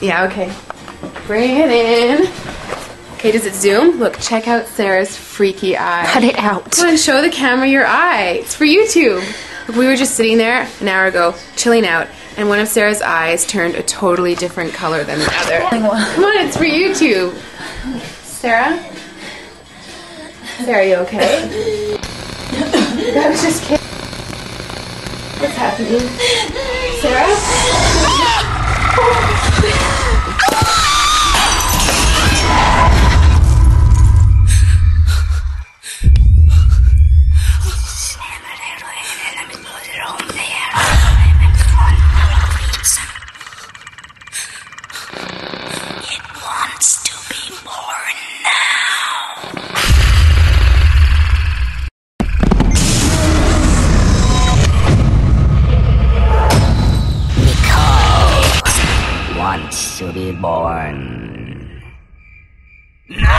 Yeah, okay. Bring it in. Okay, does it zoom? Look, check out Sarah's freaky eye. Cut it out. Come on, show the camera your eye. It's for YouTube. Look, we were just sitting there an hour ago, chilling out, and one of Sarah's eyes turned a totally different color than the other. Come on, it's for YouTube. Sarah? Sarah, are you okay? I was just kidding. What's happening? Sarah? It wants to be born now. Nicole wants to be born. No!